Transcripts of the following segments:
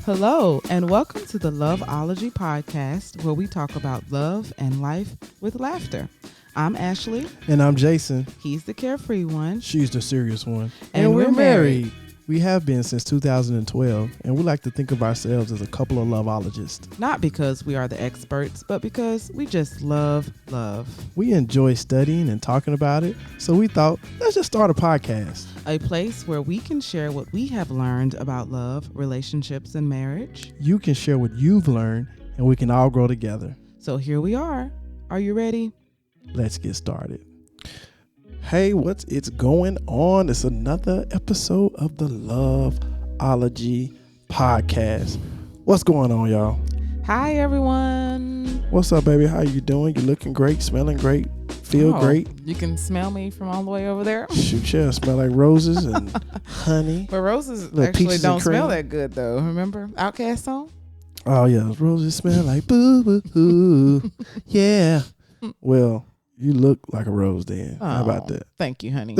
Hello, and welcome to the Loveology podcast, where we talk about love and life with laughter. I'm Ashley. And I'm Jason. He's the carefree one. She's the serious one. And we're married. We have been since 2012, and we like to think of ourselves as a couple of loveologists. Not because we are the experts, but because we just love love. We enjoy studying and talking about it, so we thought, let's just start a podcast. A place where we can share what we have learned about love, relationships, and marriage. You can share what you've learned, and we can all grow together. So here we are. Are you ready? Let's get started. Hey, it's going on? It's another episode of the Loveology podcast. What's going on, y'all? Hi, everyone. What's up, baby? How you doing? You looking great, smelling great, feel great. You can smell me from all the way over there. Shoot, yeah, smell like roses and honey. But roses Little actually peaches don't and cream. smell that good, though. Remember Outkast song? Oh yeah, roses smell like boo boo boo. Yeah. Well, you look like a rose then. How about that? Thank you, honey.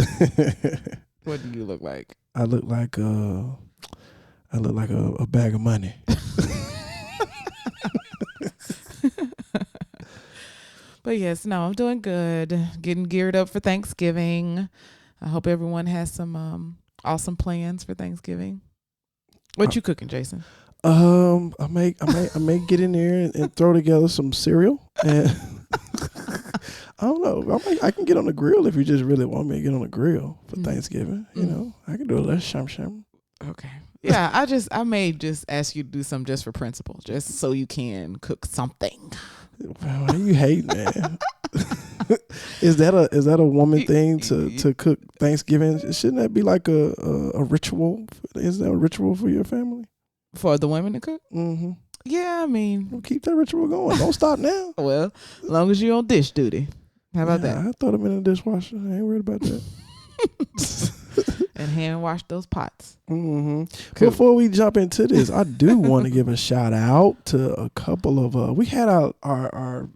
What do you look like? I look like a bag of money. But yes, no, I'm doing good. Getting geared up for Thanksgiving. I hope everyone has some awesome plans for Thanksgiving. What you cooking, Jason? I may get in there and throw together some cereal, and I don't know. I can get on the grill if you just really want me to get on the grill for Thanksgiving. You know, I can do a little sham. Okay. Yeah, I may just ask you to do something just for principle, just so you can cook something. Why you hate, man? Is that a woman thing to cook Thanksgiving? Shouldn't that be like a ritual? Is that a ritual for your family? For the women to cook? Mm-hmm. Yeah, I mean, Well, keep that ritual going. Don't stop now. well, as long as you're on dish duty. How about that? I throw them in the dishwasher. I ain't worried about that. And hand wash those pots. Mm-hmm. Cool. Before we jump into this, I do want to give a shout out to a couple of we had our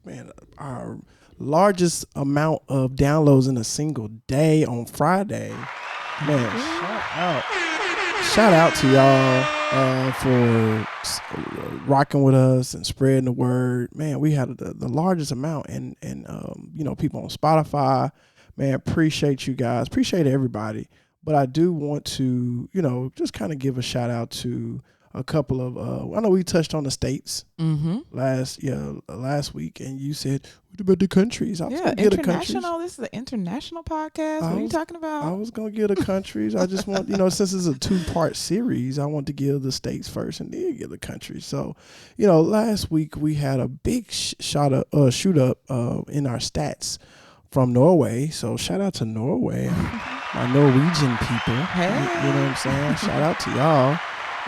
largest amount of downloads in a single day on Friday. Man, shout out to y'all for rocking with us and spreading the word. Man, we had the largest amount, and people on Spotify. Man, appreciate you guys. Appreciate everybody. But I do want to, just kind of give a shout out to a couple of, I know we touched on the states last week, and you said, what about the countries? I was gonna get the countries. This is an international podcast. What are you talking about? I was going to give the countries. I just want, since it's a 2-part series, I want to give the states first and then give the countries. So, last week we had a big shoot up in our stats from Norway. So shout out to Norway, my Norwegian people. Hey. You know what I'm saying? Shout out to y'all.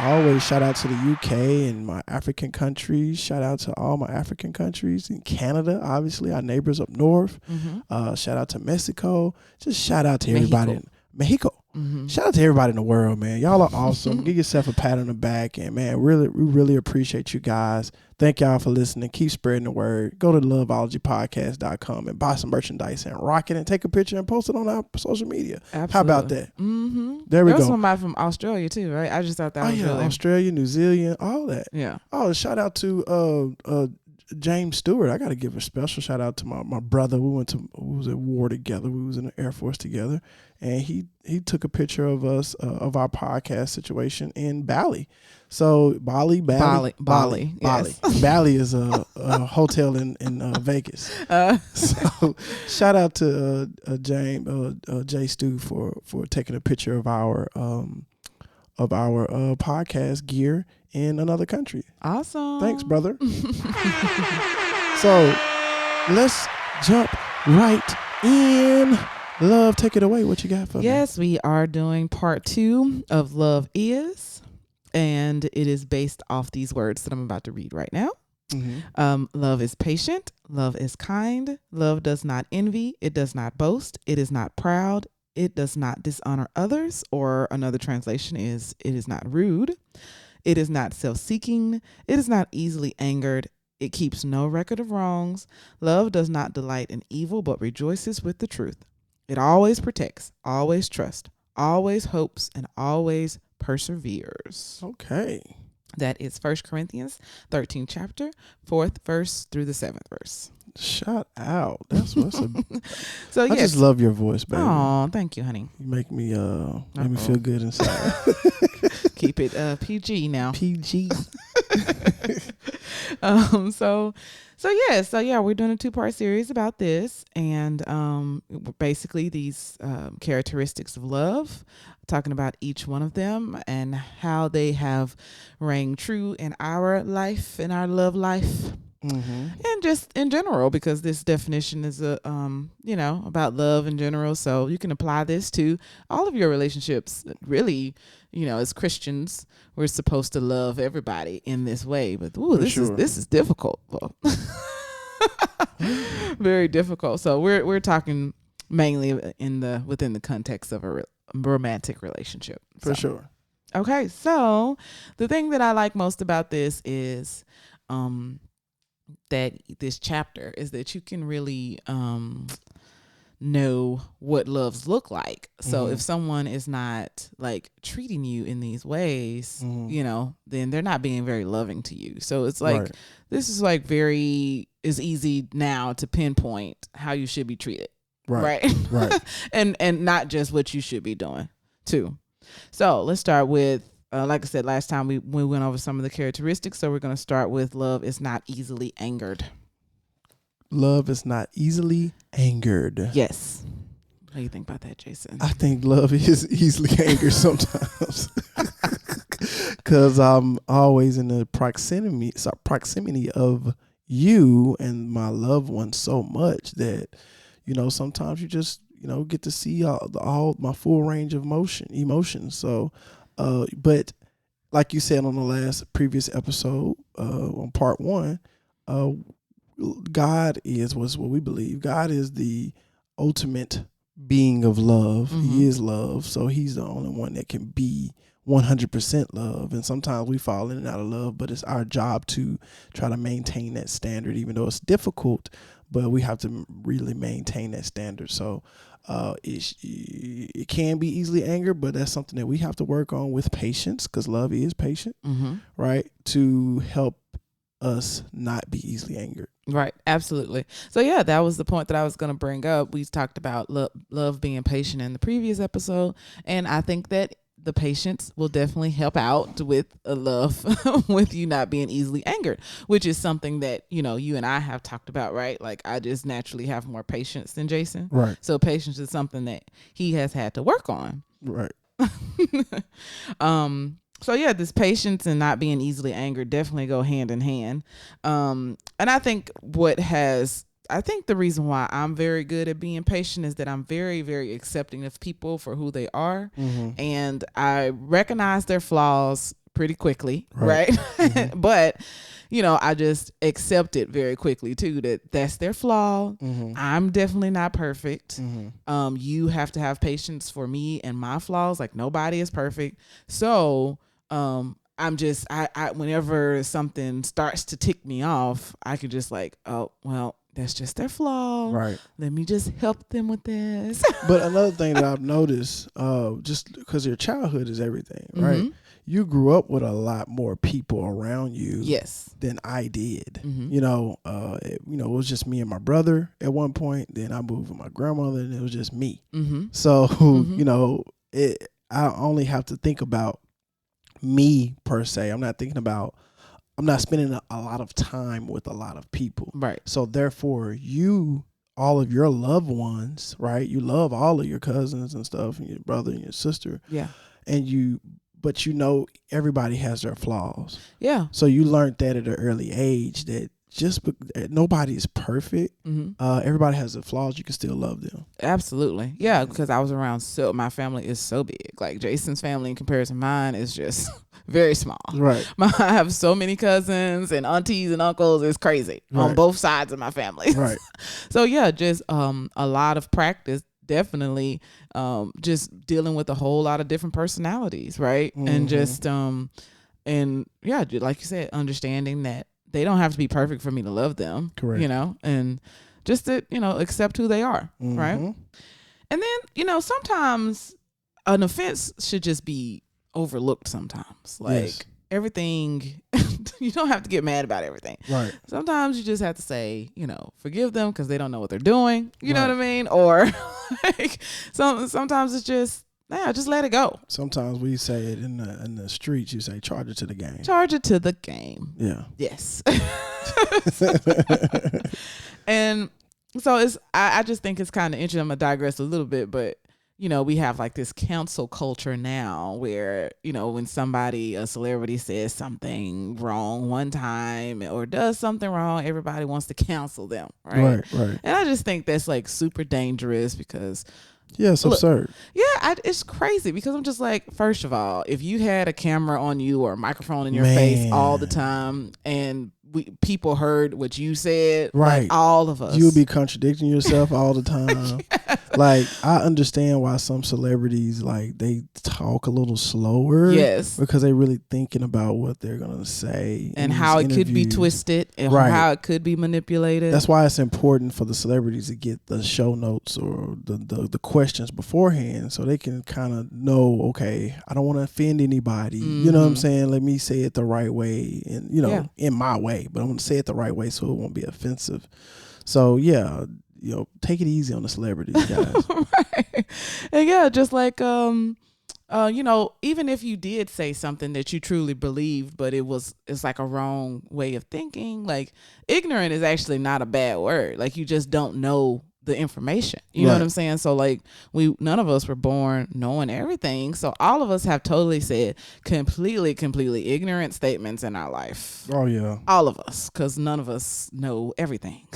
I always shout out to the UK and my African countries. Shout out to all my African countries. In Canada, obviously, our neighbors up north. Mm-hmm. Shout out to Mexico. Just shout out to everybody. Mexico. Mm-hmm. Shout out to everybody in the world, man. Y'all are awesome. Give yourself a pat on the back. And, man, we really appreciate you guys. Thank y'all for listening. Keep spreading the word. Go to loveologypodcast.com and buy some merchandise and rock it and take a picture and post it on our social media. Absolutely. How about that? Mm-hmm. There we go. There's somebody from Australia, too, right? I just thought that was really... Australia, New Zealand, all that. Yeah. Oh, shout out to James Stewart. I got to give a special shout out to my brother. We was at war together. We was in the Air Force together, and he took a picture of us of our podcast situation in Bali. So Bali. Yes. Bali is a hotel in Vegas. So shout out to Jay Stu for taking a picture of our podcast gear in another country. Awesome. Thanks, brother. So let's jump right in. Love, take it away. What you got for me? Yes, we are doing part 2 of Love Is, and it is based off these words that I'm about to read right now. Mm-hmm. Love is patient. Love is kind. Love does not envy. It does not boast. It is not proud. It does not dishonor others, or another translation is, it is not rude. It is not self-seeking. It is not easily angered. It keeps no record of wrongs. Love does not delight in evil, but rejoices with the truth. It always protects, always trusts, always hopes, and always perseveres. Okay. That is 1 Corinthians 13th chapter, 4th verse through the 7th verse. Shout out. That's what's up. So I yes. just love your voice, baby. Oh, thank you, honey. You make me feel good inside. Keep it PG now. PG. So yeah, we're doing a 2-part series about this, and basically these characteristics of love, talking about each one of them and how they have rang true in our life, in our love life. And just in general, because this definition is about love in general, so you can apply this to all of your relationships. Really, as Christians, we're supposed to love everybody in this way, but this is difficult. Very difficult. So we're talking mainly within the context of a romantic relationship. For sure. Okay, so the thing that I like most about this is that this chapter is that you can really know what loves look like. So if someone is not like treating you in these ways, then they're not being very loving to you. So it's like this is like is easy now to pinpoint how you should be treated. Right. and not just what you should be doing too. So let's start with like I said last time, we went over some of the characteristics. So we're going to start with love is not easily angered. Love is not easily angered. Yes. What do you think about that, Jason? I think love is easily angered sometimes. Because I'm always in the proximity of you and my loved one so much that, sometimes you just, get to see all my full range of emotions. So, but like you said on the previous episode, on part 1, God was what we believe. God is the ultimate being of love. He is love. So he's the only one that can be 100% love. And sometimes we fall in and out of love, but it's our job to try to maintain that standard, even though it's difficult, but we have to really maintain that standard. So it can be easily angered, but that's something that we have to work on with patience, because love is patient, right? To help us not be easily angered. Right. Absolutely. So yeah, that was the point that I was going to bring up. We talked about love being patient in the previous episode. And I think that the patience will definitely help out with a love with you not being easily angered, which is something that, you and I have talked about, right? Like I just naturally have more patience than Jason. Right. So patience is something that he has had to work on. Right. So yeah, this patience and not being easily angered definitely go hand in hand. And I think the reason why I'm very good at being patient is that I'm very, very accepting of people for who they are. And I recognize their flaws pretty quickly. Right. But, I just accept it very quickly too, that's their flaw. I'm definitely not perfect. You have to have patience for me and my flaws. Like nobody is perfect. So, I'm just, I whenever something starts to tick me off, I could just like, oh, well, that's just their flaw. Right. Let me just help them with this. But another thing that I've noticed, just because your childhood is everything, right? You grew up with a lot more people around you. Yes. Than I did. It was just me and my brother at one point. Then I moved with my grandmother, and it was just me. So, I only have to think about me per se. I'm not spending a lot of time with a lot of people. Right. So therefore all of your loved ones, right? You love all of your cousins and stuff, and your brother and your sister. Yeah. But everybody has their flaws. Yeah. So you learned that at an early age, that nobody is perfect. Everybody has their flaws. You can still love them. Absolutely. Yeah, because I was around, my family is so big. Like Jason's family in comparison to mine is just very small. Right. I have so many cousins and aunties and uncles. It's crazy on both sides of my family. Right. So yeah, just a lot of practice. Definitely just dealing with a whole lot of different personalities, right? And just and yeah, like you said, understanding that they don't have to be perfect for me to love them. Correct. And just to accept who they are, right? And then sometimes an offense should just be overlooked sometimes. Like everything, you don't have to get mad about everything. Right. Sometimes you just have to say, forgive them because they don't know what they're doing. You know what I mean? Or like sometimes it's just, just let it go. Sometimes we say it in the streets. You say, charge it to the game. Charge it to the game. Yeah. Yes. And so I just think it's kind of interesting. I'm going to digress a little bit, but we have like this cancel culture now where, when a celebrity says something wrong one time or does something wrong, everybody wants to cancel them. Right. Right. And I just think that's like super dangerous because it's absurd. Yeah, it's crazy because I'm just like, first of all, if you had a camera on you or a microphone in your face all the time and people heard what you said, right? Like all of us, you'll be contradicting yourself all the time. Yes. Like I understand why some celebrities like they talk a little slower, yes, because they're really thinking about what they're gonna say and how it could be twisted and how it could be manipulated. That's why it's important for the celebrities to get the show notes or the questions beforehand so they can kind of know, okay, I don't want to offend anybody. Mm-hmm. You know what I'm saying? Let me say it the right way and in my way. But I'm going to say it the right way so it won't be offensive. So, take it easy on the celebrities, guys. Right. And just like, even if you did say something that you truly believed, but it's like a wrong way of thinking, like ignorant is actually not a bad word. Like you just don't know the information. You know what I'm saying? So like none of us were born knowing everything. So all of us have totally said completely ignorant statements in our life. Oh yeah. All of us, because none of us know everything.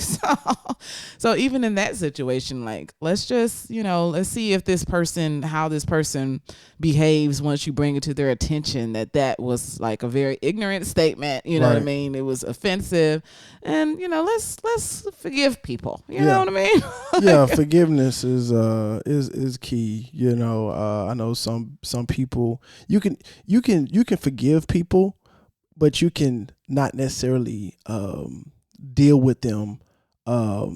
So even in that situation, like let's just, let's see if how this person behaves once you bring it to their attention that was like a very ignorant statement. You know what I mean? It was offensive. And let's forgive people. You know what I mean? Yeah, forgiveness is key. I know some people you can forgive people, but you can not necessarily deal with them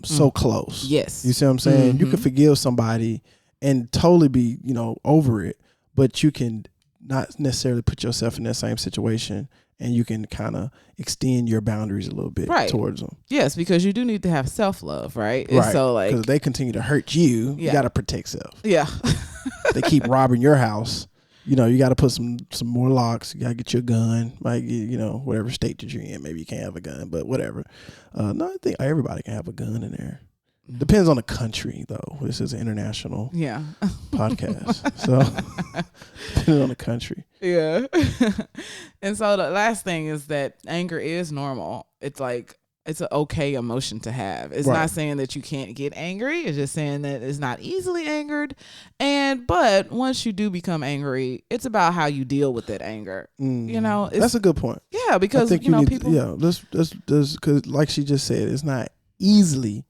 so close. Yes. You see what I'm saying? Mm-hmm. You can forgive somebody and totally be, over it, but you can not necessarily put yourself in that same situation. And you can kind of extend your boundaries a little bit towards them. Yes, because you do need to have self-love, right? Right. So like, because they continue to hurt you, you got to protect self. Yeah. They keep robbing your house. You got to put some more locks. You got to get your gun. Like, whatever state that you're in, maybe you can't have a gun, but whatever. No, I think everybody can have a gun in there. Depends on the country, though. This is an international podcast. So, depending on the country. Yeah. And so the last thing is that anger is normal. It's like, it's an okay emotion to have. It's not saying that you can't get angry. It's just saying that it's not easily angered. But once you do become angry, it's about how you deal with that anger. That's a good point. Yeah, because, people. Because like she just said, it's not easily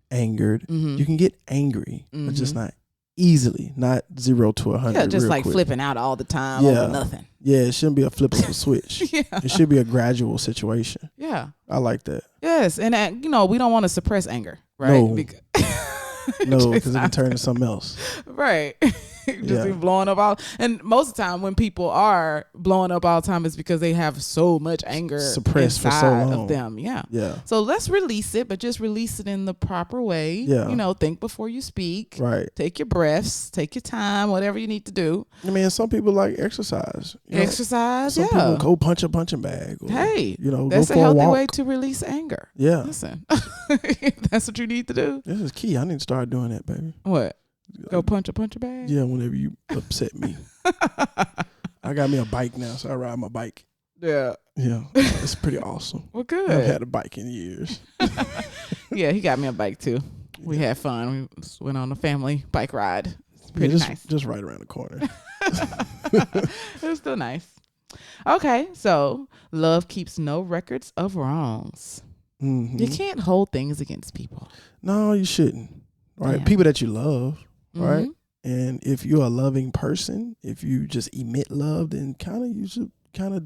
angered. You can get angry, but just not easily, not 0 to 100. Yeah, just like quick. Flipping out all the time over nothing. Yeah, it shouldn't be a flip of a switch. It should be a gradual situation. Yeah, I like that. Yes, and we don't want to suppress anger, right? No, because it can turn to something else. Right. Just be blowing up all. And most of the time when people are blowing up all the time, it's because they have so much anger suppressed for so long of them. Yeah. Yeah. So let's release it, but just release it in the proper way. Yeah. Think before you speak. Right. Take your breaths, take your time, whatever you need to do. I mean, some people like exercise. Exercise, some people go punch a punching bag. Or, that's go a healthy walk. way to release anger. Yeah. Listen, that's what you need to do. This is key. I need to start doing that, baby. What? Go punch a bag? Yeah, whenever you upset me. I got me a bike now, so I ride my bike. Yeah. Yeah. It's pretty awesome. Well, good. I've had a bike in years. Yeah, he got me a bike too. We had fun. We went on a family bike ride. It's pretty nice. Just right around the corner. It was still nice. Okay, so love keeps no records of wrongs. Mm-hmm. You can't hold things against people. No, you shouldn't. Right? Yeah. People People that you love. Right. And if you're a loving person, if you just emit love, then you should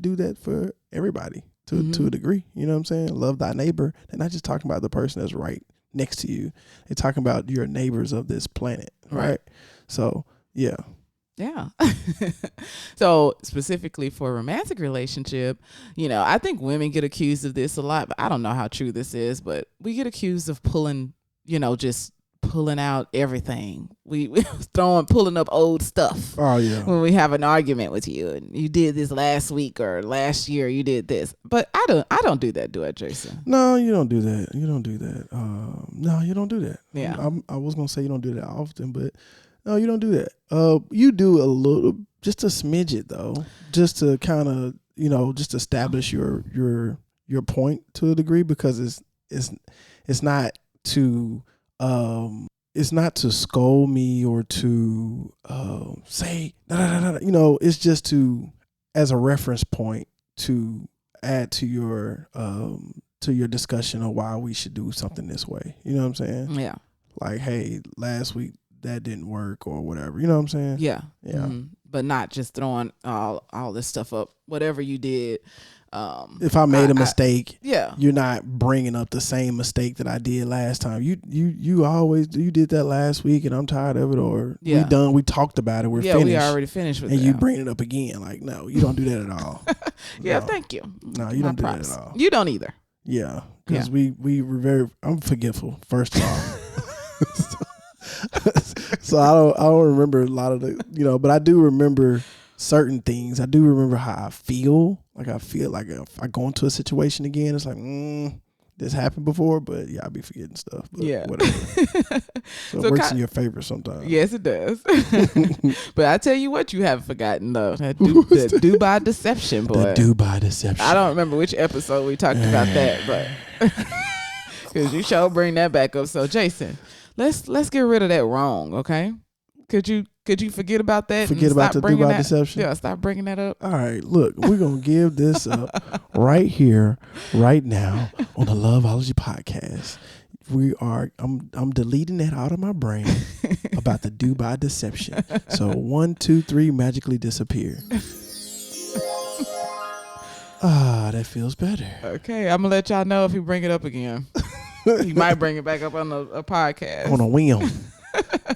do that for everybody to a degree. You know what I'm saying? Love thy neighbor. They're not just talking about the person that's right next to you. They're talking about your neighbors of this planet. Right. So yeah. Yeah. So specifically for a romantic relationship, I think women get accused of this a lot, but I don't know how true this is, but we get accused of pulling, just pulling out everything. We pulling up old stuff. Oh yeah. When we have an argument with you and you did this last week or last year you did this. But I don't do that, do I, Jason? No, you don't do that. You don't do that. No, you don't do that. Yeah. I was gonna say you don't do that often, but no, you don't do that. You do a little, just a smidget though, just to kind of, just establish your point to a degree, because it's not to it's not to scold me or to say da, da, da, da, it's just to, as a reference point, to add to your discussion of why we should do something this way. You know what I'm saying? Yeah. Like, hey, last week that didn't work or whatever. You know what I'm saying? Yeah. Yeah. Mm-hmm. But not just throwing all this stuff up, whatever you did. If I made a mistake, yeah, you're not bringing up the same mistake that I did last time. You always, you did that last week and I'm tired of it, or we talked about it, we're finished. We already finished with and that. you bring it up again. Like, no, you don't do that at all. Yeah, no. Thank you. No, you don't do that at all. You don't either. Yeah, because we were I'm forgetful, first of all. So I don't remember a lot of the, but I do remember certain things. I do remember how I feel. Like, I feel like if I go into a situation again, it's like, this happened before, but yeah, I'll be forgetting stuff. But whatever. So it works in your favor sometimes. Yes, it does. But I tell you what, you haven't forgotten though. The Dubai deception, boy. The Dubai deception. I don't remember which episode we talked about that, but because you sure bring that back up. So Jason, let's get rid of that wrong, okay? Could you forget about that? Forget about the Dubai deception? Yeah, stop bringing that up. All right, look, we're going to give this up right here, right now on the Loveology podcast. I'm deleting that out of my brain about the Dubai deception. So 1, 2, 3 magically disappear. That feels better. Okay, I'm going to let y'all know if you bring it up again. You might bring it back up on a podcast. On a whim.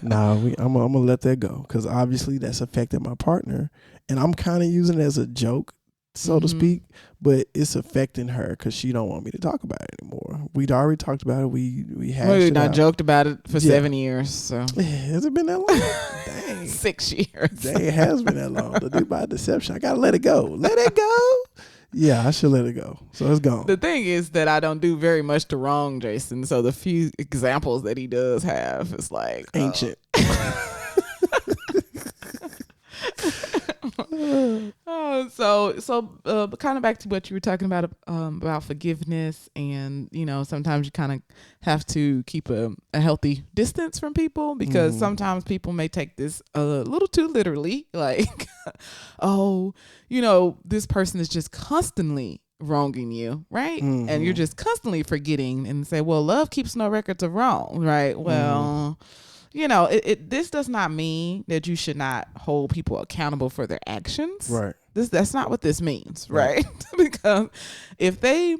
Nah, I'm gonna let that go, because obviously that's affected my partner, and I'm kind of using it as a joke, so to speak, but it's affecting her because she don't want me to talk about it anymore. We'd already talked about it. We hashed it out. Joked about it for 7 years. So has it been that long? Dang. 6 years. Dang, it has been that long. The Dubai deception. I gotta let it go. Let it go. Yeah, I should let it go. So it's gone. The thing is that I don't do very much to wrong Jason. So the few examples that he does have is like ancient. So kind of back to what you were talking about forgiveness, and sometimes you kind of have to keep a healthy distance from people, because sometimes people may take this a little too literally, like this person is just constantly wronging you, right? And you're just constantly forgetting, and say, well, love keeps no records of wrong, right? Well, this does not mean that you should not hold people accountable for their actions. Right. That's not what this means, right? Because if they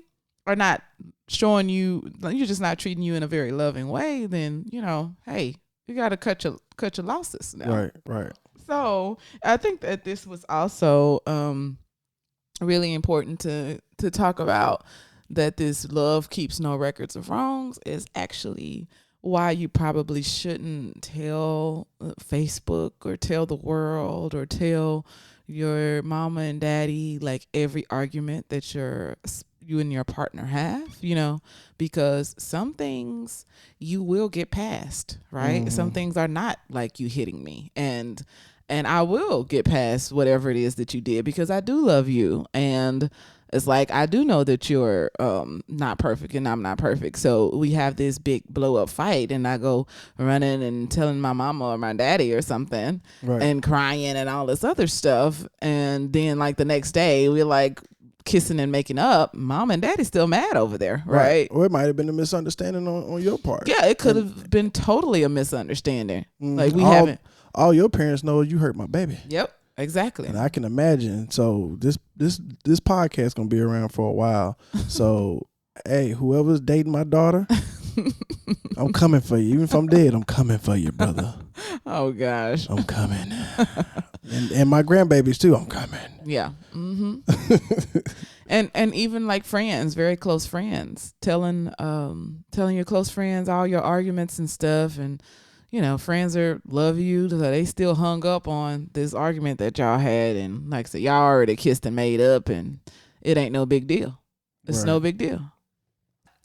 are not showing you, you're just not treating you in a very loving way, then, hey, you got to cut your losses now. Right. So I think that this was also really important to talk about, that this love keeps no records of wrongs is actually why you probably shouldn't tell Facebook or tell the world or tell your mama and daddy like every argument that you and your partner have, because some things you will get past, right? Some things are not like you hitting me, and I will get past whatever it is that you did, because I do love you, and it's like, I do know that you're not perfect and I'm not perfect. So we have this big blow up fight, and I go running and telling my mama or my daddy or something, and crying and all this other stuff. And then like the next day we're like kissing and making up. Mom and daddy still mad over there, right? Or it might have been a misunderstanding on your part. Yeah, it could have been totally a misunderstanding. Like haven't. All your parents know you hurt my baby. Yep. Exactly. And I can imagine. So this podcast gonna be around for a while. So hey, whoever's dating my daughter, I'm coming for you. Even if I'm dead, I'm coming for you, brother. Oh gosh. I'm coming. And my grandbabies too. I'm coming. Yeah. And even like friends, very close friends, telling your close friends all your arguments and stuff, and friends love you, so they still hung up on this argument that y'all had, and like I said, y'all already kissed and made up, and it ain't no big deal. It's no big deal.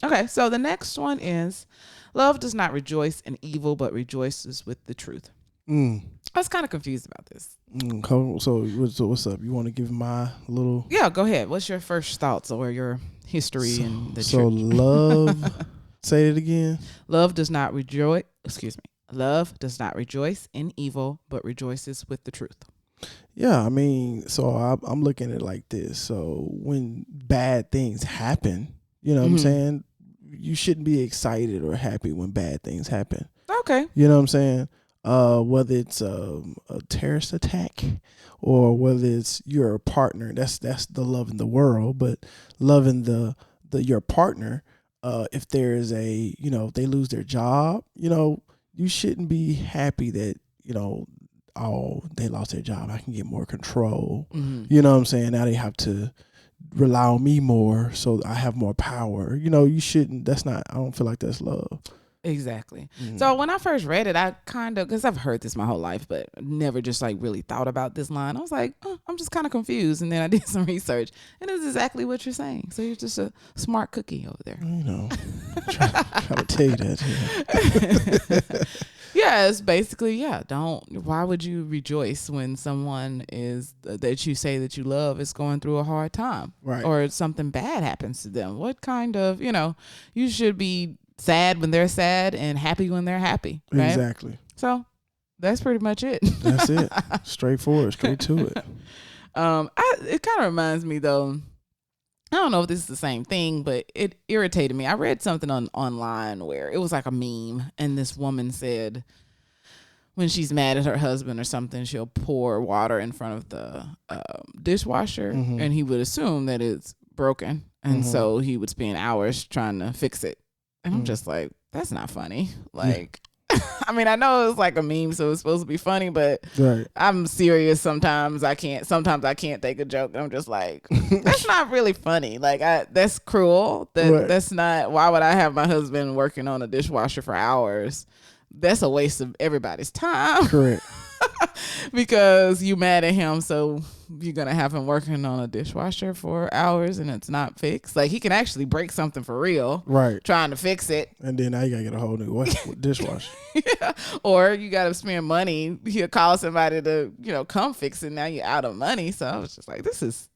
Okay, so the next one is, love does not rejoice in evil, but rejoices with the truth. I was kind of confused about this. Cool. So what's up? You want to give my little? Yeah, go ahead. What's your first thoughts or your history in the church? So love. Say it again. Love does not rejoice. Excuse me. Love does not rejoice in evil, but rejoices with the truth. Yeah, I mean, so I'm looking at it like this. So when bad things happen, you know what I'm saying? You shouldn't be excited or happy when bad things happen. Okay. You know what I'm saying? Whether it's a terrorist attack or whether it's your partner, that's the love in the world, but loving your partner, if there is if they lose their job, you shouldn't be happy that, oh, they lost their job, I can get more control. You know what I'm saying? Now they have to rely on me more, so I have more power. You shouldn't. I don't feel like that's love. Exactly. So when I first read it, I kind of, because I've heard this my whole life, but never just like really thought about this line. I was like, I'm just kind of confused. And then I did some research, and it was exactly what you're saying. So you're just a smart cookie over there. Try to tell you that. Yeah, it's basically, why would you rejoice when someone that you say that you love is going through a hard time? Right. Or something bad happens to them? What kind of, you should be sad when they're sad and happy when they're happy. Right? Exactly. So that's pretty much it. That's it. Straightforward, straight to it. It kind of reminds me though, I don't know if this is the same thing, but it irritated me. I read something online where it was like a meme, and this woman said when she's mad at her husband or something, she'll pour water in front of the dishwasher, and he would assume that it's broken, and so he would spend hours trying to fix it. And I'm just like, that's not funny. Like, I mean, I know it's like a meme, so it's supposed to be funny, but I'm serious sometimes. Sometimes I can't take a joke. I'm just like, that's not really funny. Like, that's cruel. That's not, why would I have my husband working on a dishwasher for hours? That's a waste of everybody's time. Correct. Because you mad at him, so you're going to have him working on a dishwasher for hours and it's not fixed. Like, he can actually break something for real. Right. Trying to fix it. And then now you got to get a whole new dishwasher. Yeah. Or you got to spend money. He'll call somebody to, come fix it. Now you're out of money. So I was just like, this is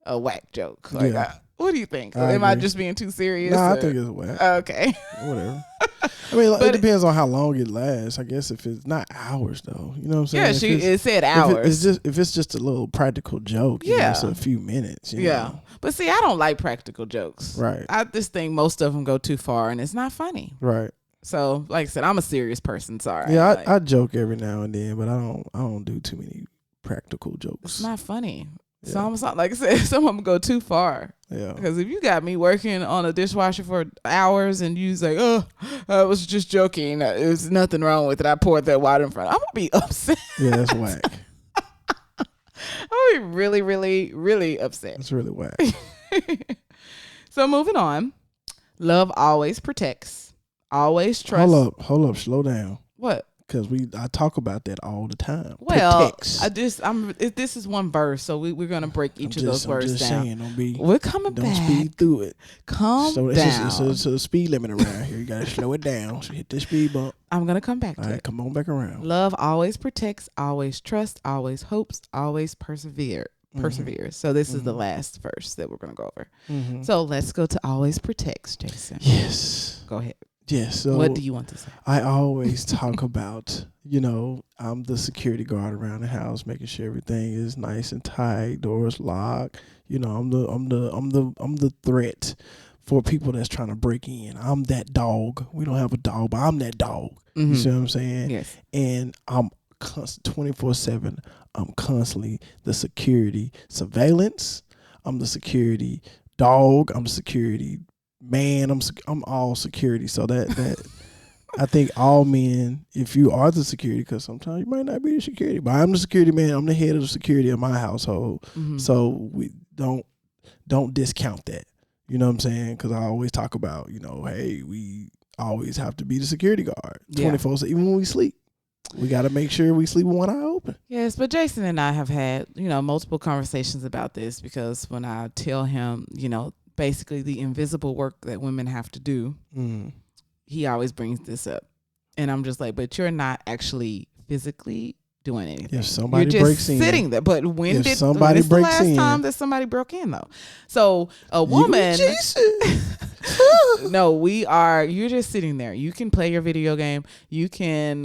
a whack joke. Like, what do you think? Am I just being too serious? No, I think it's whack. Okay. Whatever. I mean, it depends on how long it lasts. I guess if it's not hours, though, you know what I'm saying? Yeah, it said hours. If it's just a little practical joke, it's a few minutes. You know? But see, I don't like practical jokes. Right. I just think most of them go too far, and it's not funny. Right. So, like I said, I'm a serious person. Sorry. Yeah, I joke every now and then, but I don't do too many practical jokes. It's not funny. Yeah. Some, like I said, some of them go too far. Yeah. Because if you got me working on a dishwasher for hours and you say, "Oh, I was just joking. There's nothing wrong with it. I poured that water in front," I'm gonna be upset. Yeah, that's whack. I'm gonna be really, really, really upset. That's really whack. So moving on, love always protects, always trusts. Hold up, slow down. What? Because I talk about that all the time. Well, protects. This is one verse, so we're gonna break each of those words down. Saying, we're coming back. Don't speed through it. Calm down. It's a speed limit around here. You gotta slow it down. So hit the speed bump. I'm gonna come back to it. Come on back around. Love always protects, always trusts, always hopes, always perseveres. So this is the last verse that we're gonna go over. So let's go to always protects, Jason. Yes. Go ahead. Yes. So what do you want to say? I always talk about, I'm the security guard around the house, making sure everything is nice and tight, doors locked. I'm the threat for people that's trying to break in. I'm that dog. We don't have a dog, but I'm that dog. You see what I'm saying? Yes. And I'm 24/7. I'm constantly the security surveillance. I'm the security dog. I'm security man. I'm all security. So that I think all men, if you are the security, because sometimes you might not be the security, but I'm the security man. I'm the head of the security of my household. Mhm. So we don't discount that. You know what I'm saying? Because I always talk about, hey, we always have to be the security guard 24/7, even when we sleep. We got to make sure we sleep with one eye open. Yes, but Jason and I have had, multiple conversations about this, because when I tell him, basically the invisible work that women have to do, he always brings this up. And I'm just like, but you're not actually physically doing anything. If somebody you're just breaks sitting in, there. But when if somebody the breaks last in, time that somebody broke in, though? So a woman, no, you're just sitting there. You can play your video game. You can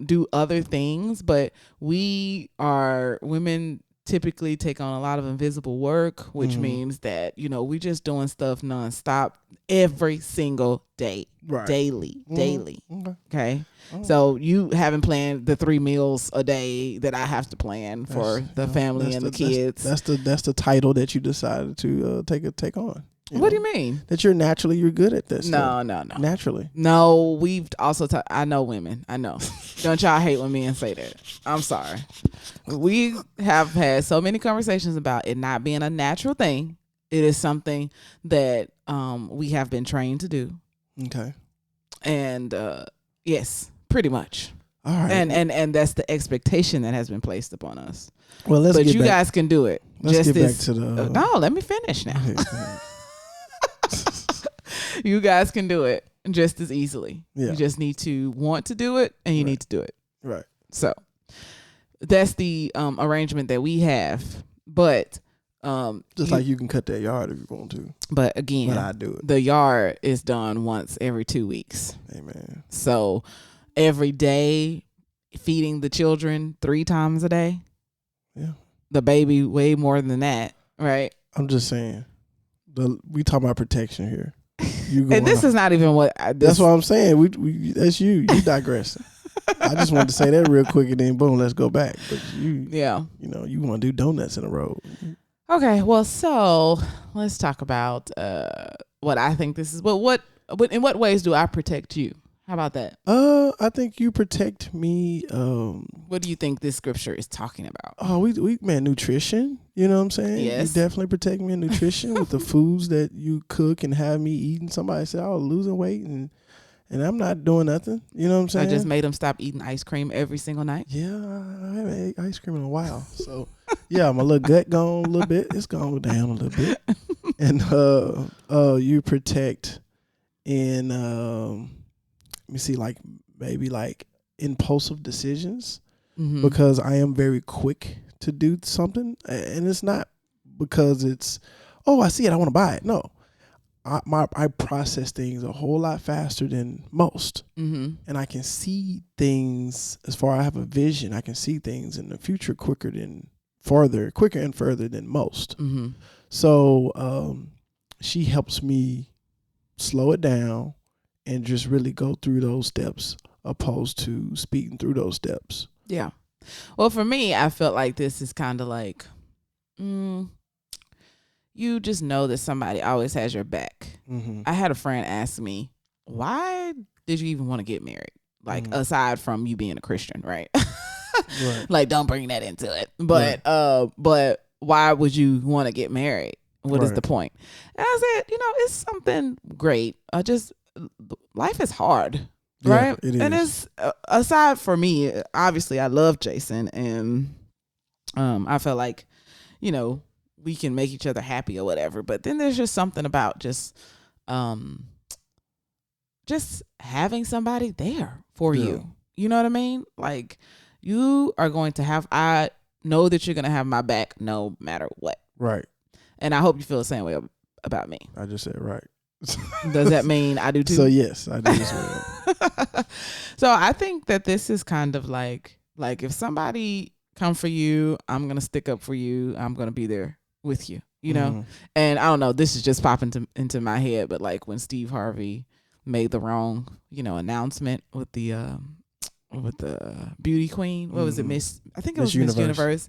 do other things, but women typically take on a lot of invisible work, which means that, we just doing stuff nonstop every single day, daily. Okay. Oh. So you haven't planned the 3 meals a day that I have to plan for the family and the kids. That's the title that you decided to take on. What do you mean? That you're good at this. No. Naturally. No, we've also I know women. I know. Don't y'all hate when men say that? I'm sorry. We have had so many conversations about it not being a natural thing. It is something that we have been trained to do. Okay. And yes, pretty much. All right. And that's the expectation that has been placed upon us. Well, but you guys can do it. Let's get back to the. No, let me finish now. You guys can do it just as easily. Yeah. You just need to want to do it, and you need to do it. Right. So that's the arrangement that we have. But just like you can cut that yard if you want to. But again, but I do it. The yard is done once every 2 weeks. Amen. So every day, feeding the children 3 times a day. Yeah. The baby way more than that, right? I'm just saying. We talk about protection here. And this is not even what. That's what I'm saying. We that's you. You digressing. I just wanted to say that real quick, and then boom, let's go back. But you want to do donuts in a row. Okay, well, so let's talk about what I think this is. But what in what ways do I protect you? How about that? I think you protect me. What do you think this scripture is talking about? Oh, we nutrition. You know what I'm saying? Yes. You definitely protect me in nutrition with the foods that you cook and have me eating. Somebody said I was losing weight and I'm not doing nothing. You know what I'm saying? I just made them stop eating ice cream every single night. Yeah, I haven't ate ice cream in a while. So yeah, my little gut gone a little bit. It's gone down a little bit. And you protect in let me see, like maybe like impulsive decisions, because I am very quick to do something, and it's not because it's I see it, I want to buy it. No, I process things a whole lot faster than most, and I can see things as far as I have a vision. I can see things in the future quicker and further than most. So she helps me slow it down and just really go through those steps opposed to speeding through those steps. Yeah. Well, for me, I felt like this is kind of like, you just know that somebody always has your back. I had a friend ask me, why did you even want to get married? Like, aside from you being a Christian, right? Right. Like, don't bring that into it. But, but why would you want to get married? What is the point? And I said, it's something great. Life is hard, right? Yeah, it is. And it's aside for me, obviously I love Jason, and I feel like, we can make each other happy or whatever. But then there's just something about just having somebody there for you. You know what I mean? Like, you are going to have, I know that you're going to have my back no matter what. Right. And I hope you feel the same way about me. I just said right. Does that mean I do too? So yes, I do as well. So I think that this is kind of like if somebody come for you, I'm going to stick up for you. I'm going to be there with you, And I don't know, this is just popping into my head, but like when Steve Harvey made the wrong, announcement with the beauty queen, what was it, I think it was Miss Universe.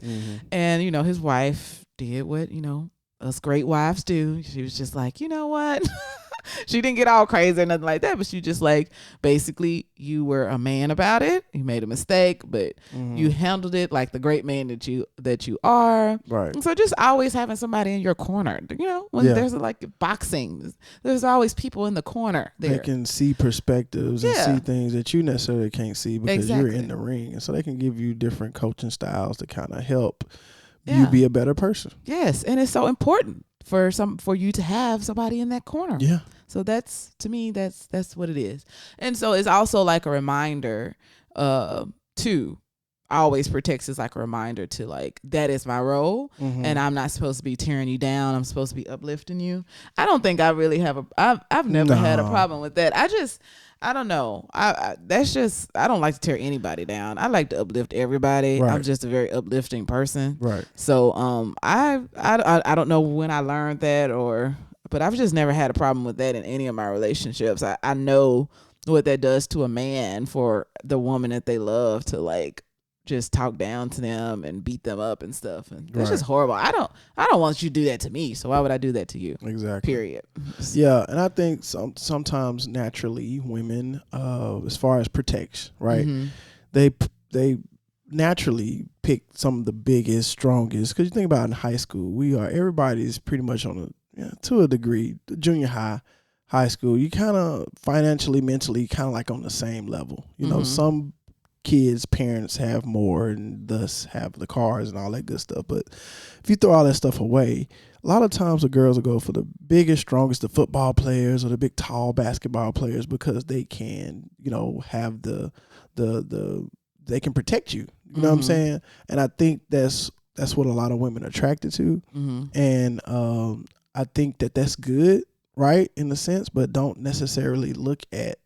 And his wife did what us great wives do. She was just like, you know what, She didn't get all crazy or nothing like that, but she just like basically you were a man about it. You made a mistake, but you handled it like the great man that you are. Right. And so just always having somebody in your corner. You know, when there's like boxing, there's always people in the corner there. They can see perspectives and see things that you necessarily can't see because you're in the ring, and so they can give you different coaching styles to kind of help you be a better person. Yes, and it's so important for you to have somebody in that corner. Yeah. So that's, to me, that's what it is. And so it's also like a reminder to always protects is like a reminder to like, that is my role, and I'm not supposed to be tearing you down. I'm supposed to be uplifting you. I don't think I really have I've never had a problem with that. I don't know. That's just, I don't like to tear anybody down. I like to uplift everybody. Right. I'm just a very uplifting person. Right. So I don't know when I learned that, but I've just never had a problem with that in any of my relationships. I know what that does to a man for the woman that they love to like just talk down to them and beat them up and stuff, and that's just horrible. I don't want you to do that to me, so why would I do that to you? Exactly. Period. Yeah, and I think sometimes naturally women, as far as protection, right? They naturally pick some of the biggest, strongest. Because you think about in high school, everybody's pretty much on to a degree, junior high school. You kind of financially, mentally, kind of like on the same level. You know, some kids' parents have more and thus have the cars and all that good stuff. But if you throw all that stuff away, a lot of times the girls will go for the biggest, strongest, the football players or the big, tall basketball players because they can, have they can protect you. You know what I'm saying? And I think that's what a lot of women are attracted to. And I think that's good, right, in a sense, but don't necessarily look at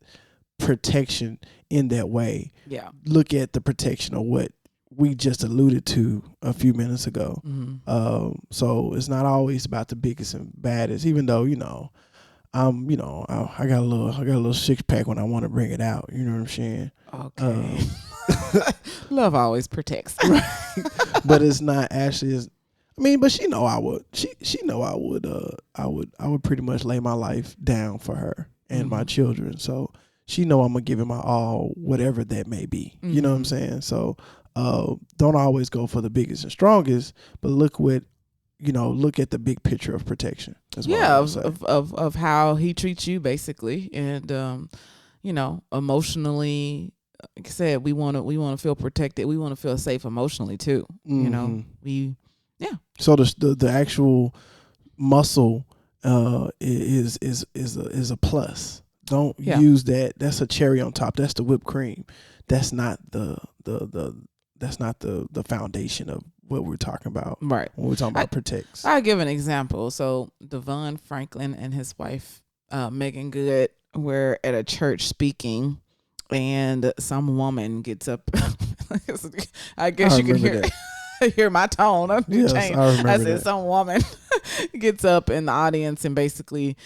protection in that way. Yeah. Look at the protection of what we just alluded to a few minutes ago. So it's not always about the biggest and baddest, even though, I got a little six pack when I want to bring it out. You know what I'm saying? Okay. Love always protects. Right. But it's not actually but she know I would. She know I would pretty much lay my life down for her and my children. So she know I'm gonna give it my all, whatever that may be. You know what I'm saying? So don't always go for the biggest and strongest, but look at the big picture of protection. Of how he treats you, basically, and emotionally. Like I said, we want to feel protected. We want to feel safe emotionally too. So the actual muscle is a plus. Don't use that. That's a cherry on top. That's the whipped cream. That's not the foundation of what we're talking about. Right. When we're talking about protects. I'll give an example. So Devon Franklin and his wife, Megan Good, were at a church speaking, and some woman gets up. I guess you can hear my tone. Yes, I said some woman gets up in the audience and basically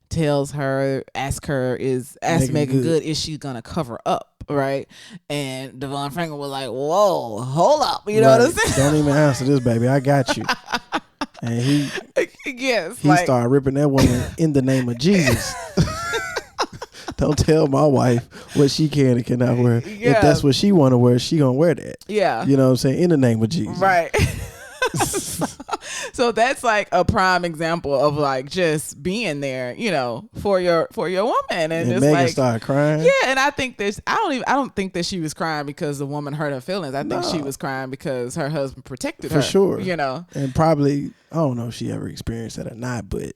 tells her, ask Megan Good, is she gonna cover up, right? And Devon Franklin was like, whoa, hold up, you know what I'm saying? Don't even answer this, baby. I got you. And he started ripping that woman in the name of Jesus. Don't tell my wife what she can and cannot wear. Yeah. If that's what she want to wear, she gonna wear that. Yeah. You know what I'm saying? In the name of Jesus. Right. So that's like a prime example of like just being there, for your woman, and just Megan started crying. Yeah, and I think I don't think that she was crying because the woman hurt her feelings. I think she was crying because her husband protected her. For sure. And probably, I don't know if she ever experienced that or not, but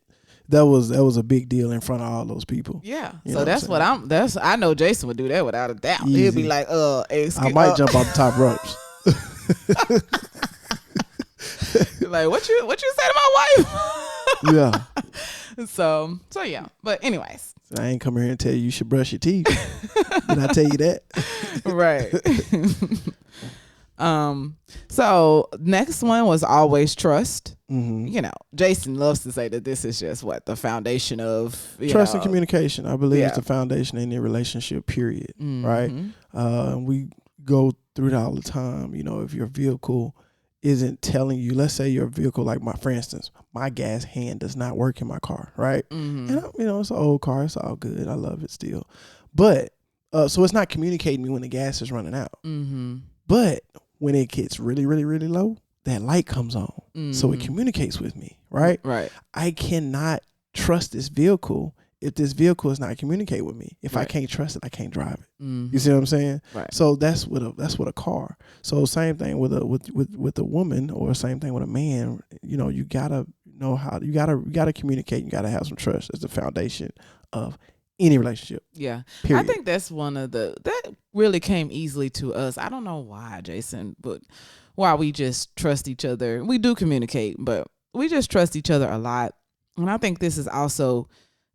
that was a big deal in front of all those people. Yeah. So that's what I know Jason would do that without a doubt. Easy. He'd be like, I might jump off the top ropes. Like, what you say to my wife? Yeah. So yeah. But anyways, I ain't come here and tell you should brush your teeth. Did I tell you that? Right. So next one was always trust. Jason loves to say that this is just the foundation of trust and communication. I believe it's the foundation in any relationship, period. Right. We go through it all the time. If your vehicle isn't telling you, let's say your vehicle, like for instance, my gas hand does not work in my car, right? Mm-hmm. And it's an old car, it's all good, I love it still, but so it's not communicating me when the gas is running out. Mm-hmm. But when it gets really, really, really low, that light comes on, so it communicates with me, right? Right. I cannot trust this vehicle if this vehicle is not communicating with me. If I can't trust it, I can't drive it. You see what I'm saying? Right. So that's with a car. So same thing with a woman, or same thing with a man. You gotta know how you gotta communicate. You gotta have some trust. That's the foundation of any relationship. Yeah. Period. I think that's one of that really came easily to us. I don't know why, Jason, but why we just trust each other. We do communicate, but we just trust each other a lot. And I think this is also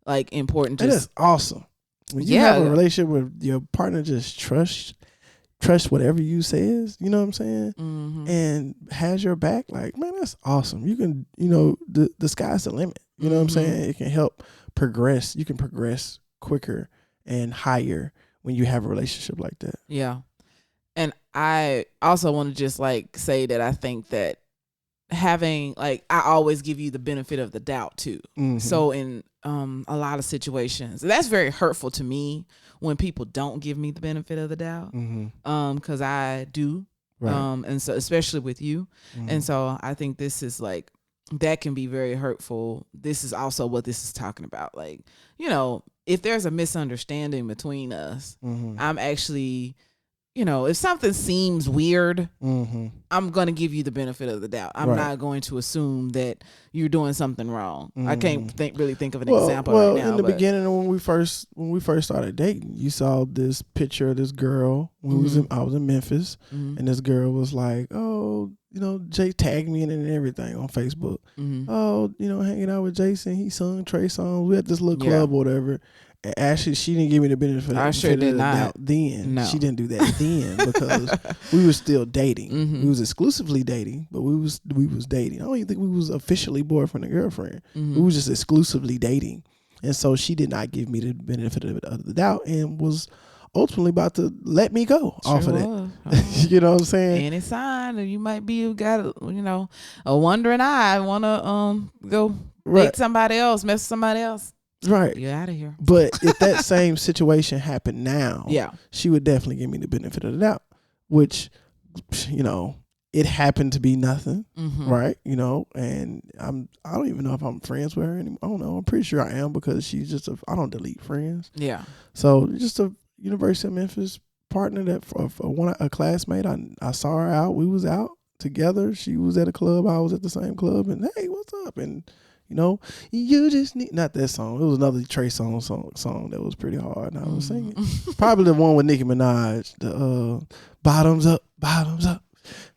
like important. It is awesome. When you have a relationship with your partner, just trust whatever you says, you know what I'm saying? And has your back, like, man, that's awesome. You can, the sky's the limit. You know what I'm saying? It can help progress. You can progress quicker and higher when you have a relationship like that. Yeah. And I also want to just like say that I think that having, like, I always give you the benefit of the doubt too. So in a lot of situations, that's very hurtful to me when people don't give me the benefit of the doubt. Because I do. Right. And so especially with you. And so I think this is like, that can be very hurtful. This is also what this is talking about. Like, if there's a misunderstanding between us, I'm actually, if something seems weird, I'm going to give you the benefit of the doubt. I'm not going to assume that you're doing something wrong. I can't really think of an example right now. In the beginning, when we first started dating, you saw this picture of this girl. I was in Memphis, and this girl was like, "Oh, Jay tagged me in it and everything on Facebook. Oh, hanging out with Jason. He sung Trey songs. We at this little club or whatever." And actually, she didn't give me the benefit of the doubt then. No. She didn't do that then because we were still dating. We was exclusively dating, but we was dating. I don't even think we was officially boyfriend and girlfriend. We was just exclusively dating. And so she did not give me the benefit of the doubt and was ultimately about to let me go off of that. You know what I'm saying? Any sign that you might be got a wandering eye, want to go date somebody else, mess with somebody else. Right. You're out of here. But if that same situation happened now, she would definitely give me the benefit of the doubt, which, it happened to be nothing, right? And I don't even know if I'm friends with her anymore. I don't know. I'm pretty sure I am because she's just I don't delete friends. Yeah. So just a University of Memphis partner that a classmate. I saw her out. We was out together. She was at a club. I was at the same club. And hey, what's up? And you just need, not that song. It was another Trey song that was pretty hard. And I was singing. Probably the one with Nicki Minaj. The bottoms up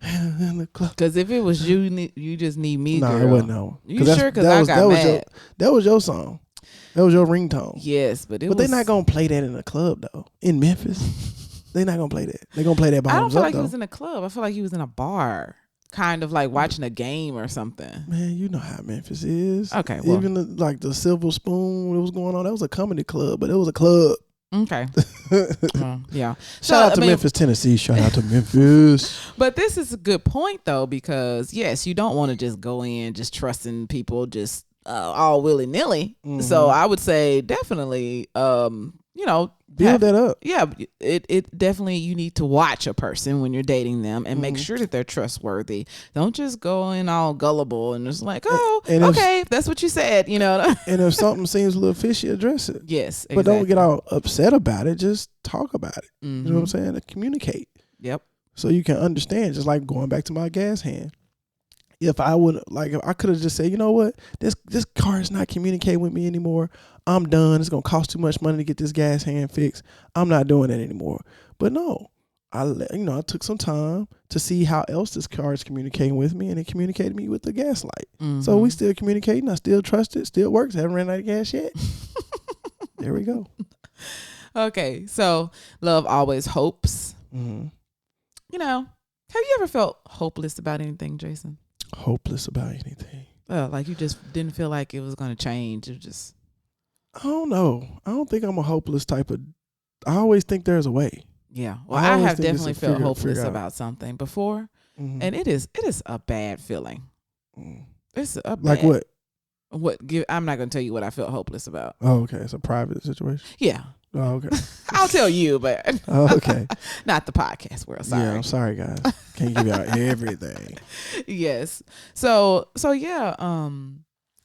in the club. Because if it was you just need me, girl. No, it wasn't no. You sure? Because I got mad. That was your song. That was your ringtone. Yes, but they're not gonna play that in a club though. In Memphis, they're not gonna play that. They're gonna play that bottoms up. I don't feel like though. he was in a club. I feel like he was in a bar. Kind of like watching a game or something. Man, you know how Memphis is. Okay, well. Even the Silver Spoon, what was going on, that was a comedy club, but it was a club. Okay. Yeah. Shout out to Memphis, Tennessee. Shout out to Memphis. But this is a good point, though, because, yes, you don't want to just go in just trusting people just all willy-nilly. So I would say definitely, build that up. Yeah, it definitely, you need to watch a person when you're dating them and make sure that they're trustworthy. Don't just go in all gullible and just like, okay, if that's what you said, And if something seems a little fishy, address it. Yes, exactly. But don't get all upset about it. Just talk about it. You know what I'm saying? Communicate. Yep. So you can understand, just like going back to my gas hand. If I could have just said, you know what, this car is not communicating with me anymore. I'm done. It's gonna cost too much money to get this gas hand fixed. I'm not doing that anymore. But no, I took some time to see how else this car is communicating with me, and it communicated me with the gas light. So we still communicating. I still trust it. Still works. Haven't ran out of gas yet. There we go. Okay, so love always hopes. Have you ever felt hopeless about anything, Jason? Hopeless about anything? Like you just didn't feel like it was going to change. It just. I don't know. I don't think I'm a hopeless type of. I always think there's a way. Yeah. Well, I have definitely felt hopeless about something before. And it is a bad feeling. It's a bad, like what? I'm not going to tell you what I felt hopeless about. Oh, okay. It's a private situation. Yeah. Oh, okay. I'll tell you, but Oh, okay. not the podcast world. Sorry. Yeah, I'm sorry, guys. Can't give out everything. Yes. So yeah.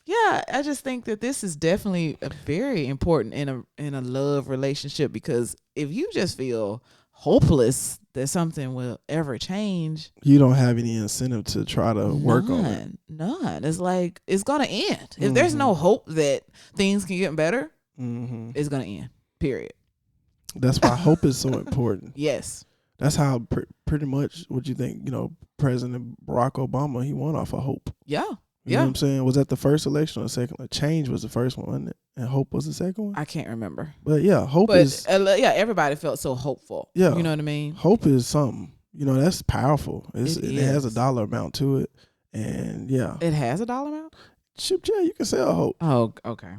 Yeah, I just think that this is definitely very important in a love relationship, because if you just feel hopeless that something will ever change, You don't have any incentive to try to work on it. None. It's like it's gonna end. If there's no hope that things can get better, it's gonna end. Period. That's why hope is so important. Yes. That's how pretty much what you think. President Barack Obama, he won off of hope. Yeah. You know what I'm saying? Was that the first election or the second? Change was the first one, wasn't it? And hope was the second one? I can't remember. But yeah, hope is... yeah, everybody felt so hopeful. Yeah. You know what I mean? Hope is something. That's powerful. It has a is. dollar amount to it. And yeah. It has a dollar amount? Shoot, yeah, you can sell hope. Oh, okay.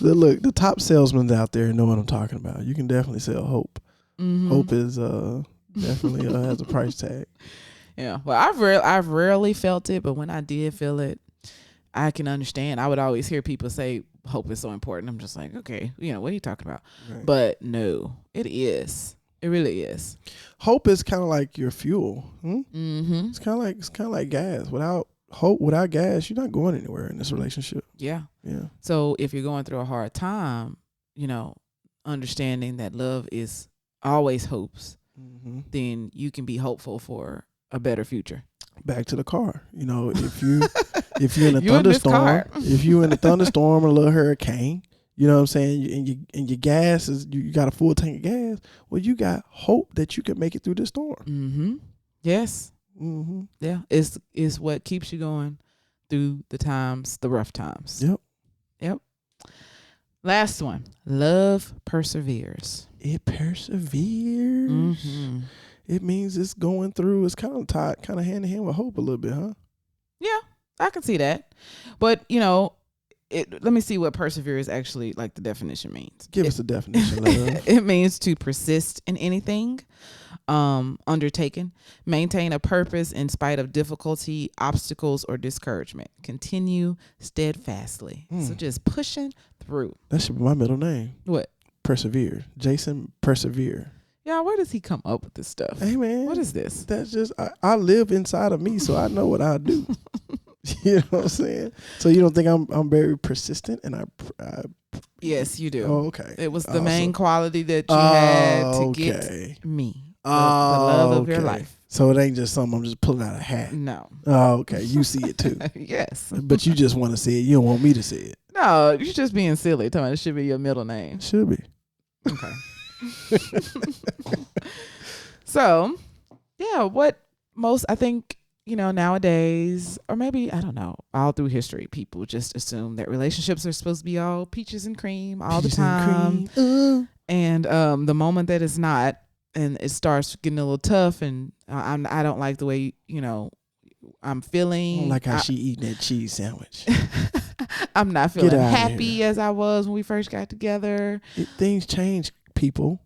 Look, the top salesmen out there know what I'm talking about. You can definitely sell hope. Hope is definitely has a price tag. Yeah, well, I've rarely felt it, but when I did feel it, I can understand. I would always hear people say hope is so important. I'm just like, okay, what are you talking about? Right. But no, it is. It really is. Hope is kind of like your fuel. It's kind of like gas. Without hope, without gas, you're not going anywhere in this relationship. Yeah. Yeah. So if you're going through a hard time, understanding that love is always hopes, then you can be hopeful for a better future. Back to the car. If you're in a thunderstorm, if you're in a thunderstorm or a little hurricane, you know what I'm saying, and your gas is, you got a full tank of gas, well, you got hope that you can make it through the storm. Yes. Yeah. It's what keeps you going through the rough times. Yep. Last one. Love perseveres. It perseveres. It means it's going through. It's kind of tied, kind of hand in hand with hope a little bit, huh? Yeah, I can see that. But let me see what perseverance actually, like, the definition means. Give us a definition. Love. It means to persist in anything undertaken, maintain a purpose in spite of difficulty, obstacles, or discouragement. Continue steadfastly. So just pushing through. That should be my middle name. What? Persevere. Jason Persevere. Yeah, where does he come up with this stuff? Hey, man. What is this? That's just, I live inside of me, so I know what I do. You know what I'm saying? So you don't think I'm very persistent and I Yes, you do. Oh, okay. It was the main quality that you had to get me. The love of your life. So it ain't just something I'm just pulling out a hat. No. Oh, okay. You see it too. Yes. But you just want to say it. You don't want me to say it. No, you're just being silly. Telling me it should be your middle name. Should be. Okay. So, yeah, I think, nowadays, or maybe, I don't know, all through history, people just assume that relationships are supposed to be all peaches and cream all the time. And the moment that it's not, and it starts getting a little tough, and I don't like the way, I'm feeling. I don't like how she eating that cheese sandwich. I'm not feeling happy as I was when we first got together. Things change, people.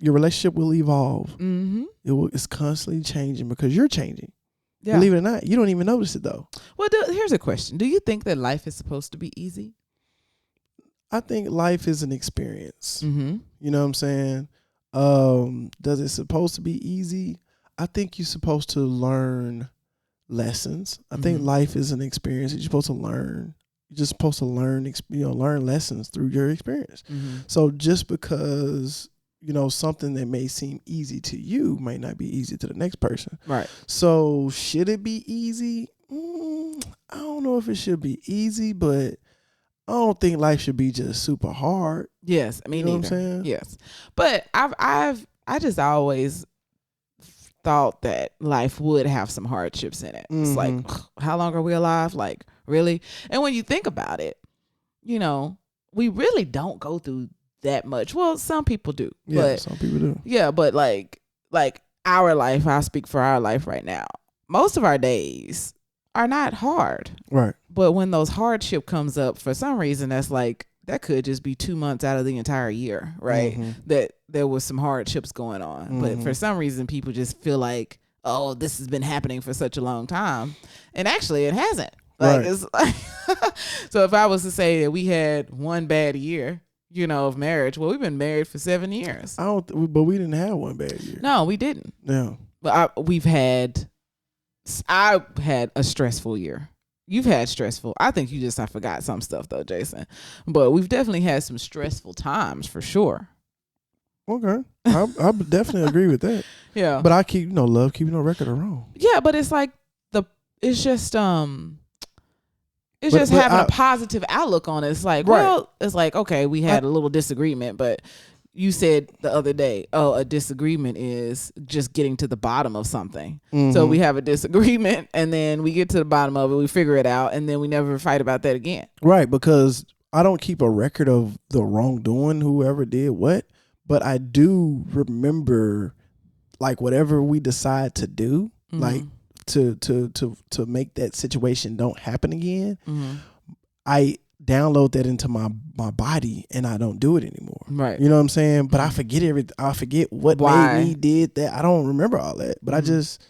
Your relationship will evolve. It's constantly changing because you're changing. Yeah. Believe it or not, you don't even notice it though. Well, here's a question. Do you think that life is supposed to be easy? I think life is an experience. You know what I'm saying? Does it supposed to be easy? I think you're supposed to learn lessons. I think life is an experience that you're supposed to learn. You're just supposed to learn, learn lessons through your experience. So just because something that may seem easy to you might not be easy to the next person. Right. So should it be easy? I don't know if it should be easy, but I don't think life should be just super hard. Yes, I mean, you know what I'm saying? Yes, but I just always thought that life would have some hardships in it. It's like, how long are we alive? Like, really? And when you think about it, we really don't go through that much. Well, some people do. Yeah, but, some people do. Yeah, but like our life, I speak for our life right now. Most of our days are not hard. Right. But when those hardship comes up, for some reason, that's that could just be 2 months out of the entire year, right? That there was some hardships going on. But for some reason, people just feel like, oh, this has been happening for such a long time. And actually, it hasn't. Like, it's like so if I was to say that we had one bad year, of marriage, well, we've been married for 7 years. But we didn't have one bad year. No, we didn't. No. But I had a stressful year. You've had stressful. I think I forgot some stuff though, Jason. But we've definitely had some stressful times for sure. Okay. I definitely agree with that. Yeah. But I keep, love keeping no record of wrong. Yeah, but it's like it's just having a positive outlook on it. It's like, well, it's like, okay, we had a little disagreement, but you said the other day, a disagreement is just getting to the bottom of something. So we have a disagreement and then we get to the bottom of it, we figure it out, and then we never fight about that again. Right, because I don't keep a record of the wrongdoing, whoever did what, but I do remember like whatever we decide to do, like to make that situation don't happen again. I download that into my body and I don't do it anymore. Right. You know what I'm saying? But I forget everything. I forget what made me did that. I don't remember all that. But I just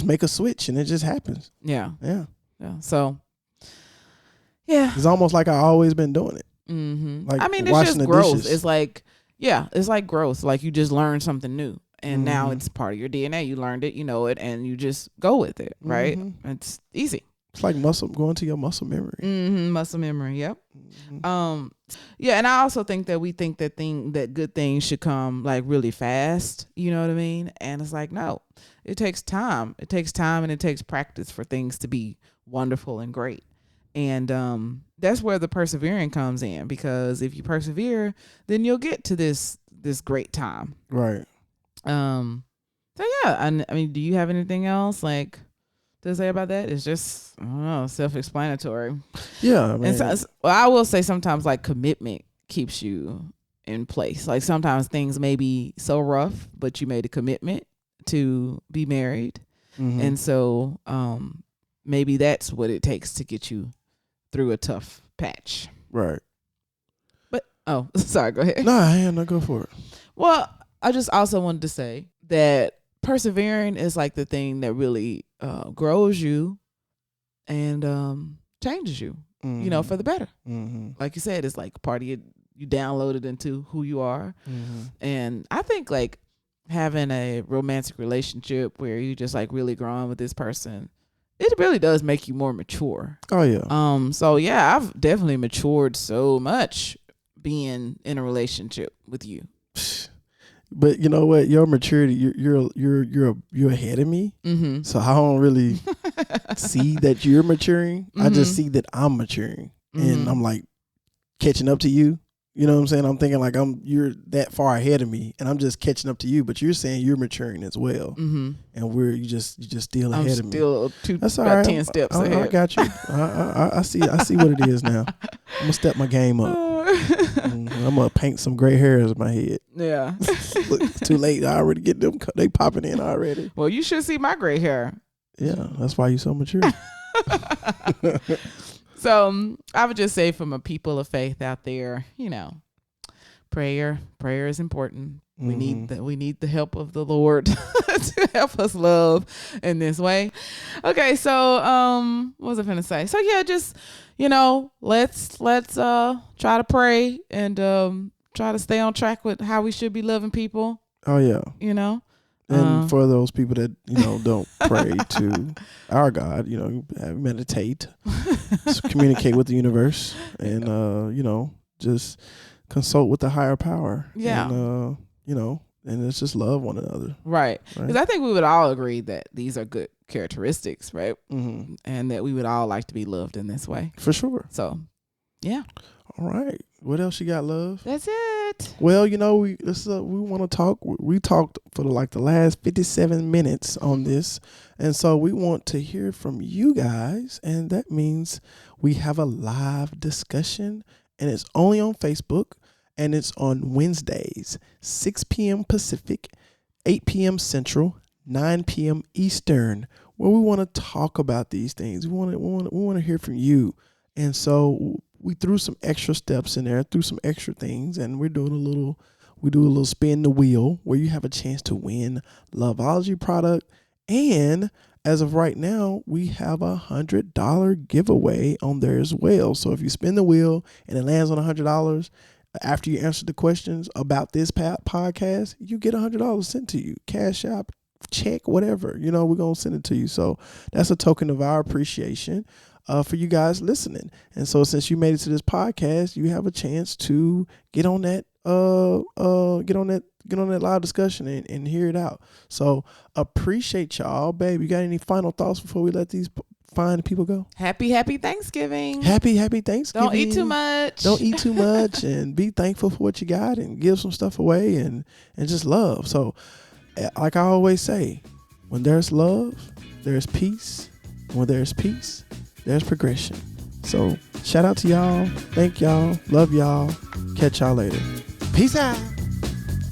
make a switch and it just happens. Yeah. Yeah. Yeah. So yeah. It's almost like I always been doing it. Like, I mean, it's just growth. Dishes. It's like, it's like growth. Like you just learn something new. And now it's part of your DNA. You learned it, you know it, and you just go with it, right? It's easy. It's like going to your muscle memory. Muscle memory, yep. Yeah, and I also think that we think that good things should come like really fast, you know what I mean? And it's like, no, it takes time. It takes time and it takes practice for things to be wonderful and great. And that's where the persevering comes in, because if you persevere, then you'll get to this great time. Right. So yeah, I mean, do you have anything else like to say about that? It's just, I don't know, self-explanatory. Yeah. I mean, and I will say sometimes like commitment keeps you in place. Like sometimes things may be so rough, but you made a commitment to be married. And so, maybe that's what it takes to get you through a tough patch. Right. But, sorry, go ahead. No, go for it. Well, I just also wanted to say that persevering is like the thing that really grows you and changes you, for the better. Like you said, it's like part of you download it into who you are. And I think like having a romantic relationship where you just like really growing with this person, it really does make you more mature. Oh yeah. So yeah, I've definitely matured so much being in a relationship with you. But you know what? Your maturity, you're ahead of me. So I don't really see that you're maturing. I just see that I'm maturing, and I'm like catching up to you. You know what I'm saying? I'm thinking like you're that far ahead of me, and I'm just catching up to you. But you're saying you're maturing as well, and you just still ahead of me. That's all right. 10 steps ahead. I got you. I see what it is now. I'm gonna step my game up. I'm gonna paint some gray hairs in my head. Yeah. Look, it's too late. I already get them. They popping in already. Well, you should see my gray hair. Yeah, that's why you're so mature. So I would just say, from a people of faith out there, prayer is important. We need the help of the Lord to help us love in this way. Okay, so what was I finna say? So yeah, just let's try to pray and try to stay on track with how we should be loving people. Oh yeah. And for those people that don't pray to our God, meditate, communicate with the universe, and just consult with the higher power. Yeah. And it's just love one another. Right. Because I think we would all agree that these are good characteristics, right? And that we would all like to be loved in this way. For sure. So, yeah. All right. What else you got, love? That's it. Well, we want to talk. We talked for the last 57 minutes on this. And so we want to hear from you guys. And that means we have a live discussion. And it's only on Facebook. And it's on Wednesdays, 6 p.m. Pacific, 8 p.m. Central, 9 p.m. Eastern, where we want to talk about these things. We want to hear from you. And so we threw some extra steps in there, threw some extra things, and we do a little spin the wheel where you have a chance to win Loveology product. And as of right now, we have $100 giveaway on there as well. So if you spin the wheel and it lands on $100, after you answer the questions about this podcast, you get $100 sent to you. Cash App, check, whatever. We're going to send it to you. So that's a token of our appreciation for you guys listening. And so since you made it to this podcast, you have a chance to get on that live discussion and hear it out. So appreciate y'all. Babe, you got any final thoughts before we let these fine people go? Happy Thanksgiving. Happy Thanksgiving. Don't eat too much. Don't eat too much, and be thankful for what you got, and give some stuff away, and just love. So like I always say, when there's love, there's peace. When there's peace, there's progression. So shout out to y'all. Thank y'all. Love y'all. Catch y'all later. Peace out.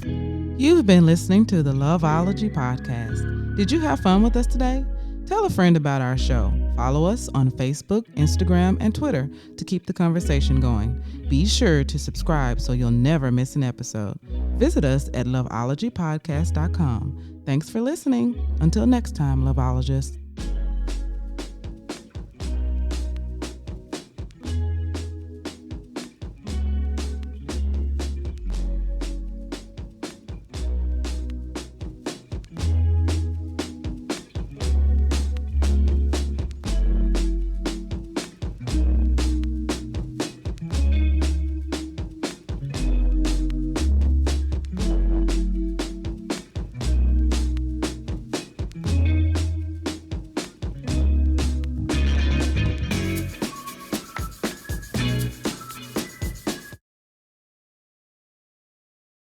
You've been listening to the Loveology podcast. Did you have fun with us today? Tell a friend about our show. Follow us on Facebook, Instagram, and Twitter to keep the conversation going. Be sure to subscribe so you'll never miss an episode. Visit us at loveologypodcast.com. Thanks for listening. Until next time, Loveologists.